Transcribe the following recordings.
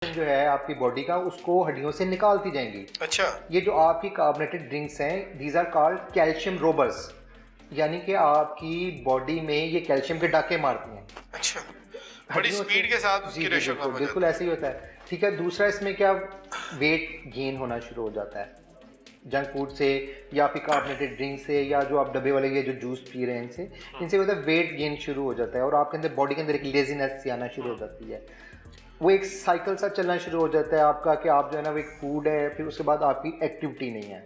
जो है आपकी बॉडी का उसको हड्डियों से निकालती जाएंगी। अच्छा। ये जो आपकी कार्बोनेटेड ड्रिंक्स हैं, these are called calcium robbers, यानी कि आपकी बॉडी में ये कैल्शियम के डाके मारती हैं। अच्छा, बड़ी स्पीड के साथ उसकी रेशो कम हो जाती है। बिल्कुल ऐसे ही होता है। ठीक है, दूसरा इसमें क्या वेट गेन होना शुरू हो जाता है जंक फूड से या फिर कार्बोनेटेड ड्रिंक से या जो आप डब्बे वाले ये जो जूस पी रहे हैं इनसे होता है वेट गेन शुरू हो जाता है और आपके अंदर बॉडी के अंदर एक लेजीनेस सी आना शुरू हो जाती है। वो एक साइकिल सा चलना शुरू हो जाता है आपका कि आप जो है ना वो एक फूड है, फिर उसके बाद आपकी एक्टिविटी नहीं है।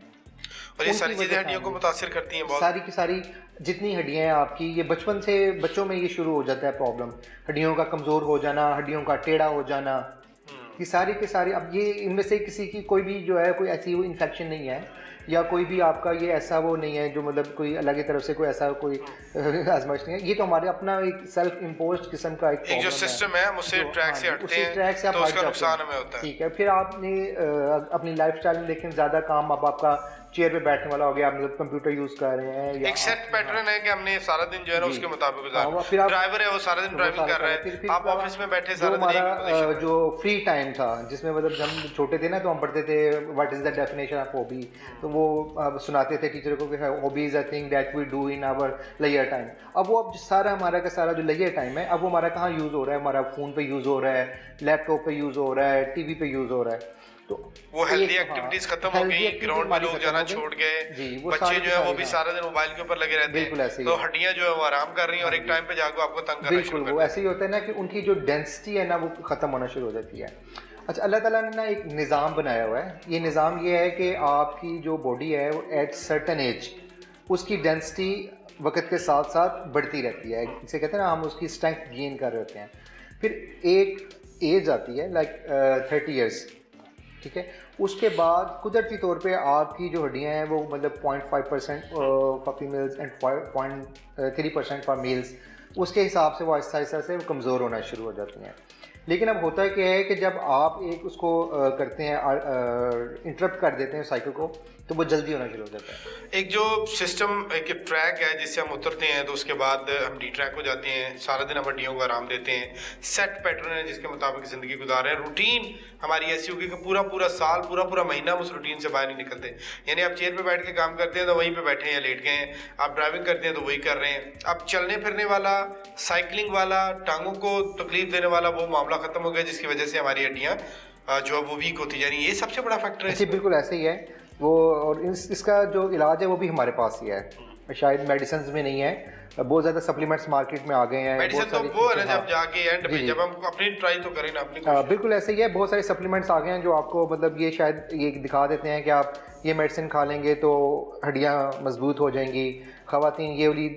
और ये सारी चीजें हड्डियों को मुतासिर करती हैं बहुत। सारी की सारी जितनी हड्डियां हैं आपकी, ये बचपन से बच्चों में ये शुरू हो जाता है प्रॉब्लम, हड्डियों का कमज़ोर हो जाना, हड्डियों का टेढ़ा हो जाना, ये सारी के सारी। अब ये इनमें से किसी की कोई भी जो है कोई ऐसी वो इन्फेक्शन नहीं है या कोई भी आपका ये ऐसा वो नहीं है जो मतलब कोई अल्लाह की तरफ से कोई ऐसा कोई आजमाइश नहीं है। ये तो हमारे अपना एक सेल्फ इम्पोज्ड किस्म का एक जो सिस्टम है मुझसे ट्रैक से हटते हैं, ट्रैक से आप तो उसका नुकसान हमें होता है। ठीक है, फिर आपने अपनी लाइफस्टाइल में देखें ज़्यादा काम अब आपका चेयर पे बैठने वाला हो गया, आप मतलब कंप्यूटर यूज कर रहे हैं या एक सेट पैटर्न है कि हमने सारा दिन जो है ना उसके मुताबिक गुजारना। ड्राइवर है वो सारा दिन ड्राइविंग कर रहा है, आप ऑफिस में बैठे सारा दिन हमारा जो फ्री टाइम था जिसमें मतलब जब हम छोटे थे ना तो हम पढ़ते थे what is the definition of hobby, तो वो सुनाते थे टीचर को कि hobby is a thing that we do in our leisure time. अब वो अब सारा हमारा का सारा जो लेजर टाइम है अब वो हमारा कहाँ यूज हो रहा है, हमारा फोन पे यूज हो रहा है, लैपटॉप पे यूज हो रहा है, टीवी पे यूज हो रहा है। तो वो हेल्दी एक्टिविटीज खत्म हो गई, ग्राउंड में लोग जाना छोड़ गए, बच्चे जो है वो भी सारा दिन मोबाइल के ऊपर लगे रहते हैं, तो हड्डियां जो है वो आराम कर रही हैं और एक टाइम पे जाकर आपको तंग करना शुरू कर देती है। वो ऐसे ही होता है ना कि उनकी जो डेंसिटी है ना वो खत्म होना शुरू हो जाती है। अच्छा, अल्लाह ताला ने ना एक निज़ाम बनाया हुआ है। ये निज़ाम ये है कि आपकी जो बॉडी है वो एट सर्टन एज उसकी डेंसिटी वक्त के साथ साथ बढ़ती रहती है, इसे कहते हैं ना हम उसकी स्ट्रेंथ गेन कर रहे होते हैं। फिर एक एज आती है लाइक 30 ईयर्स, ठीक है, उसके बाद कुदरती तौर पे आपकी जो हड्डियां हैं वो मतलब 0.5% for females and 0.3% for mails, उसके हिसाब से वो आहिस्ता आहिस्ता से कमज़ोर होना शुरू हो जाती हैं। लेकिन अब होता क्या है कि जब आप एक उसको करते हैं इंटरप्ट कर देते हैं साइकिल को, तो वो जल्दी होना शुरू हो जाता है। एक जो सिस्टम एक ट्रैक है जिससे हम उतरते हैं तो उसके बाद हम डी ट्रैक हो जाते हैं, सारा दिन हम हड्डियों को आराम देते हैं, सेट पैटर्न है जिसके मुताबिक ज़िंदगी गुजार रहे हैं, रूटीन हमारी ऐसी होगी कि पूरा पूरा साल पूरा महीना हम उस रूटीन से बाहर नहीं निकलते। यानी आप चेयर पे बैठ के काम करते हैं तो वहीं पे बैठे हैं या लेट गए हैं, आप ड्राइविंग करते हैं तो वही कर रहे हैं, आप चलने फिरने वाला, साइकिलिंग वाला, टांगों को तकलीफ देने वाला वो मामला खत्म हो गया जिसकी वजह से हमारी हड्डियाँ जो है वो वीक होती जा रही है। ये सबसे बड़ा फैक्टर है। बिल्कुल ऐसे ही है वो, और इसका जो इलाज है वो भी हमारे पास ही है, शायद मेडिसिन में नहीं है। बहुत ज़्यादा सप्लीमेंट्स मार्केट में आ गए हैं। मेडिसिन तो वो है ना जब जाके एंड पे जब हम अपनी ट्राई तो करें ना अपनी बिल्कुल ऐसे ही है। बहुत सारे सप्लीमेंट्स आ गए हैं जो आपको मतलब ये शायद ये दिखा देते हैं कि आप ये मेडिसिन खा लेंगे तो हड्डियाँ मजबूत हो जाएंगी, ख़वातीन ये वाली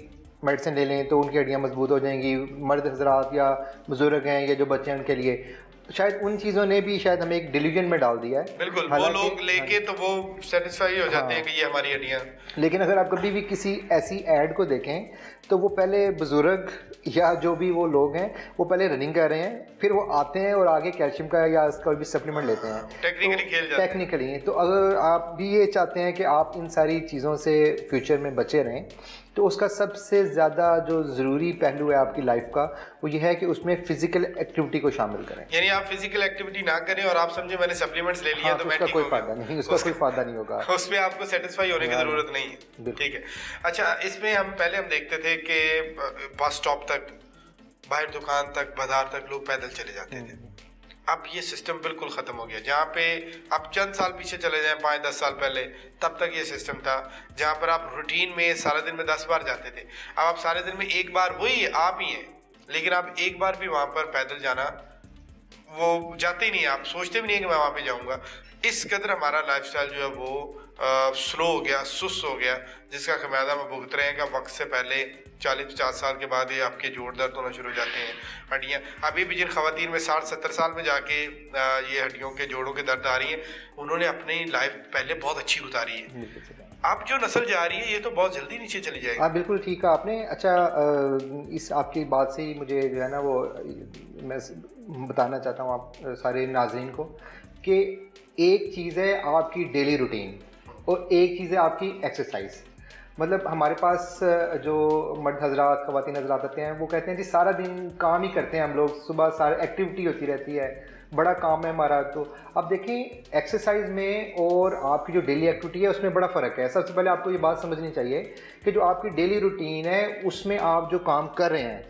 मेडिसिन ले लें तो उनकी हड्डियाँ मजबूत हो जाएंगी, मर्द हजरात या बुजुर्ग हैं या जो बच्चे हैं उनके लिए शायद उन चीज़ों ने भी शायद हमें एक डिल्यूजन में डाल दिया है। बिल्कुल, वो लोग लेके तो वो सेटिस्फाई हो जाते हैं कि ये हमारी हड्डियाँ। लेकिन अगर आप कभी भी किसी ऐसी ऐड को देखें तो वो पहले बुजुर्ग या जो भी वो लोग हैं वो पहले रनिंग कर रहे हैं, फिर वो आते हैं और आगे कैल्शियम का या इसका भी सप्लीमेंट लेते हैं, टेक्निकली खेल जाते हैं। टेक्निकली तो अगर आप भी ये चाहते हैं कि आप इन सारी चीज़ों से फ्यूचर में बचे रहें तो उसका सबसे ज़्यादा जो ज़रूरी पहलू है आपकी लाइफ का वो ये है कि उसमें फिजिकल एक्टिविटी को शामिल करें। यानी आप फिजिकल एक्टिविटी ना करें और आप समझे मैंने सप्लीमेंट्स ले लिया तो मैं उसका कोई फायदा नहीं, उसका कोई फायदा नहीं होगा, उसमें आपको सेटिस्फाई होने की ज़रूरत नहीं है। ठीक है। अच्छा, इसमें हम पहले हम देखते थे कि बस स्टॉप तक, बाहर दुकान तक, बाजार तक लोग पैदल चले जाते थे। अब ये सिस्टम बिल्कुल ख़त्म हो गया। जहाँ पे आप चंद साल पीछे चले जाएं 5-10 साल पहले, तब तक ये सिस्टम था जहाँ पर आप रूटीन में सारे दिन में 10 बार जाते थे। अब आप सारे दिन में एक बार, वही आप ही हैं, लेकिन आप एक बार भी वहाँ पर पैदल जाना वो जाते ही नहीं, आप सोचते भी नहीं कि मैं वहाँ पे जाऊँगा। इस कदर हमारा लाइफस्टाइल जो है वो स्लो हो गया, सुस्त हो गया, जिसका खमियाजा हम भुगत रहे हैं कि वक्त से पहले 40-50 साल के बाद ये आपके जोड़ दर्द होना शुरू हो जाते हैं, हड्डियाँ। अभी भी जिन खवातीन में 60-70 साल में जाके ये हड्डियों के जोड़ों के दर्द आ रही हैं, उन्होंने अपनी लाइफ पहले बहुत अच्छी गुजारी है। अब जो नस्ल जा रही है ये तो बहुत जल्दी नीचे चली जाएगी। हाँ बिल्कुल ठीक है आपने। अच्छा, इस आपकी बात से ही मुझे जो है ना वो मैं बताना चाहता हूँ आप सारे नाज़रीन को कि एक चीज़ है आपकी डेली रूटीन और एक चीज़ है आपकी एक्सरसाइज। मतलब हमारे पास जो मर्द हजरात, ख़वातीन हजरात आते हैं वो कहते हैं जी सारा दिन काम ही करते हैं हम लोग, सुबह सारी एक्टिविटी होती रहती है, बड़ा काम है हमारा। तो अब देखें एक्सरसाइज में और आपकी जो डेली एक्टिविटी है उसमें बड़ा फ़र्क है। सबसे पहले आपको ये बात समझनी चाहिए कि जो आपकी डेली रूटीन है उसमें आप जो काम कर रहे हैं,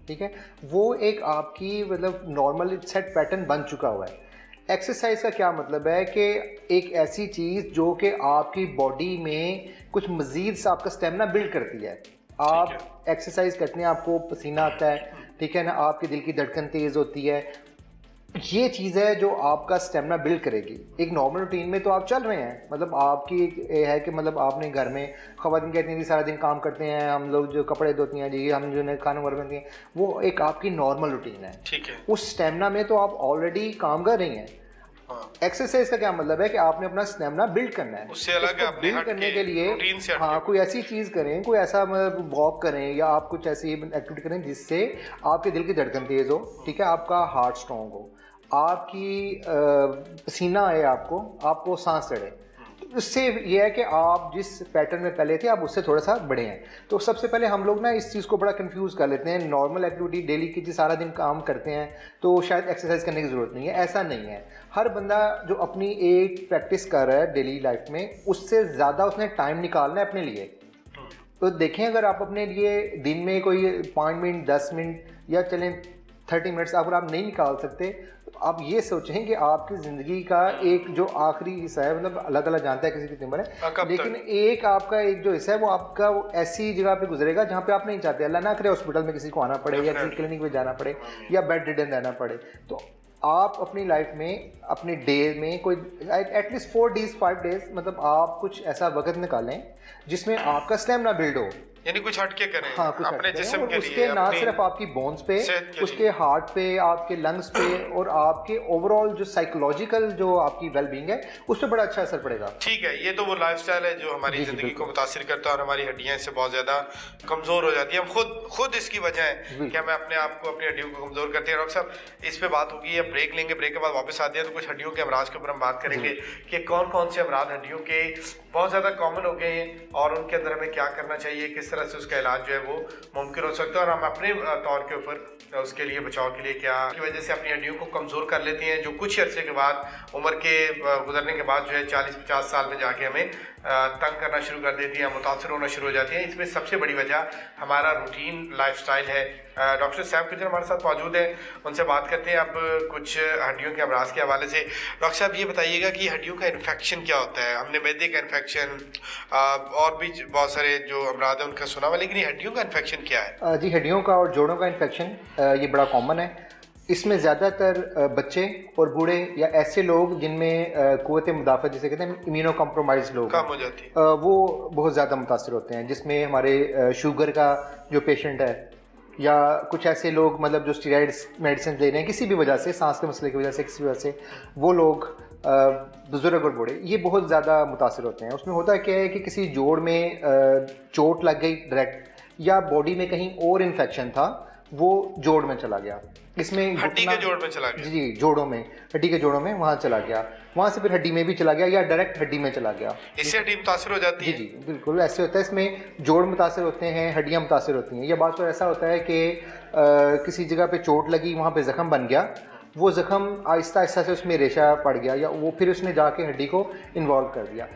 ठीक है, वो एक आपकी मतलब नॉर्मल सेट पैटर्न बन चुका हुआ है। एक्सरसाइज का क्या मतलब है कि एक ऐसी चीज़ जो कि आपकी बॉडी में कुछ मज़ीद सा आपका स्टेमिना बिल्ड करती है। आप एक्सरसाइज करते हैं, आपको पसीना आता है, ठीक है ना, आपके दिल की धड़कन तेज़ होती है, ये चीज़ है जो आपका स्टेमिना बिल्ड करेगी। एक नॉर्मल रूटीन में तो आप चल रहे हैं, मतलब आपकी ये है कि मतलब आपने घर में ख़वातीन कहती हैं जी सारा दिन काम करते हैं, हम लोग जो कपड़े धोती हैं जी, हम जो खाना वाना बनती हैं, वो एक आपकी नॉर्मल रूटीन है। ठीक है। उस स्टेमिना में तो आप ऑलरेडी काम कर रही हैं। एक्सरसाइज का क्या मतलब है कि आपने अपना स्टेमिना बिल्ड करना है। उससे अलग है, बिल्ड करने के लिए रूटीन से हाँ कोई ऐसी चीज़ करें, कोई ऐसा मतलब वॉक करें या आप कुछ ऐसी एक्टिविटी करें जिससे आपके दिल की धड़कन तेज़ हो, ठीक है, आपका हार्ट स्ट्रॉन्ग हो, आपकी पसीना आए, आपको सांस चढ़े। उससे ये है कि आप जिस पैटर्न में पहले थे आप उससे थोड़ा सा बढ़े हैं। तो सबसे पहले हम लोग ना इस चीज़ को बड़ा कंफ्यूज कर लेते हैं। नॉर्मल एक्टिविटी डेली की सारा दिन काम करते हैं तो शायद एक्सरसाइज करने की ज़रूरत नहीं है, ऐसा नहीं है। हर बंदा जो अपनी एक प्रैक्टिस कर रहा है डेली लाइफ में, उससे ज़्यादा उसने टाइम निकालना है अपने लिए। तो देखें, अगर आप अपने लिए दिन में कोई 5 मिनट 10 मिनट या चलें 30 मिनट्स अगर आप नहीं निकाल सकते, तो आप ये सोचें कि आपकी ज़िंदगी का एक जो आखिरी हिस्सा है, मतलब अल्लाह ताला जानता है किसी की उम्र है, लेकिन एक आपका एक जो हिस्सा है वो आपका वो ऐसी जगह पे गुजरेगा जहाँ पे आप नहीं चाहते। अल्लाह ना करे हॉस्पिटल में किसी को आना पड़े या किसी क्लिनिक में जाना पड़े या बेड रिडन रहना पड़े। तो आप अपनी लाइफ में अपने डे में कोई एटलीस्ट 4 डेज 5 डेज मतलब आप कुछ ऐसा वक्त निकालें जिसमें आपका स्टेमिना बिल्ड हो, यानी कुछ हटके करें। हाँ, कुछ अपने जिस्म के उसके लिए, ना सिर्फ आपकी बोन्स पे, उसके हार्ट पे, आपके लंग्स पे और आपके ओवरऑल जो साइकोलॉजिकल जो आपकी वेलबींग है उस पर बड़ा अच्छा असर पड़ेगा। ठीक है, ये तो वो लाइफस्टाइल है जो हमारी जिंदगी को मुतासिर करता है और हमारी हड्डियां इससे बहुत ज्यादा कमजोर हो जाती है। हम खुद इसकी वजह है कि हमें अपने आप को, अपनी हड्डियों को कमजोर करते हैं। डॉक्टर साहब, इस पे बात होगी, अब ब्रेक लेंगे, ब्रेक के बाद वापस आते हैं तो कुछ हड्डियों के अमराज के ऊपर हम बात करेंगे कि कौन कौन से अमराज हड्डियों के बहुत ज्यादा कॉमन हो गए हैं और उनके अंदर हमें क्या करना चाहिए, किस तरह से उसका इलाज जो है वो मुमकिन हो सकता है और हम अपने तौर के ऊपर उसके लिए बचाव के लिए क्या की वजह से अपनी हड्डियों को कमजोर कर लेते हैं, जो कुछ अर्से के बाद, उम्र के गुजरने के बाद जो है 40-50 साल में जाके हमें तंग करना शुरू कर देती है, मुतासर होना शुरू हो जाती है। इसमें सबसे बड़ी वजह हमारा रूटीन लाइफस्टाइल है। डॉक्टर साहब फिर हमारे साथ मौजूद हैं, उनसे बात करते हैं अब कुछ हड्डियों के अमराज के हवाले से। डॉक्टर साहब, ये बताइएगा कि हड्डियों का इन्फेक्शन क्या होता है? हमने मैदे का इन्फेक्शन और भी बहुत सारे जो अमराज है उनका सुना हुआ, लेकिन ये हड्डियों का इन्फेक्शन क्या है? जी, हड्डियों का और जोड़ों का इन्फेक्शन ये बड़ा कॉमन है। इसमें ज़्यादातर बच्चे और बूढ़े या ऐसे लोग जिनमें क़ुव्वत मुदाफ़त जिसे कहते हैं इम्यूनो कॉम्प्रोमाइज़ लोग कम हो जाती है, वो बहुत ज़्यादा मुतासर होते हैं। जिसमें हमारे शुगर का जो पेशेंट है या कुछ ऐसे लोग मतलब जो स्टीरॉइड्स मेडिसिन ले रहे हैं किसी भी वजह से, सांस के मसले की वजह से, किसी वजह से, वो लोग बुज़ुर्ग और बूढ़े ये बहुत ज़्यादा मुतासर होते हैं। उसमें होता क्या है कि किसी जोड़ में चोट लग गई डायरेक्ट या बॉडी में कहीं और इन्फेक्शन था, वो जोड़ में चला गया। इसमें हड्डी के जोड़ में चला गया। जी, जोड़ों में, हड्डी के जोड़ों में वहाँ चला गया, वहाँ से फिर हड्डी में भी चला गया या डायरेक्ट हड्डी में चला गया। इससे हड्डी मुतासर हो जाती है? जी, बिल्कुल ऐसे होता है। इसमें जोड़ मुतासर होते हैं, हड्डियाँ मुतासर होती हैं। या बात तो ऐसा होता है कि किसी जगह पे चोट लगी, वहाँ पे ज़ख्म बन गया, वो ज़ख्म आहिस्ता आहिस्ता से उसमें रेशा पड़ गया या वो फिर उसने जाके हड्डी को इन्वॉल्व कर दिया।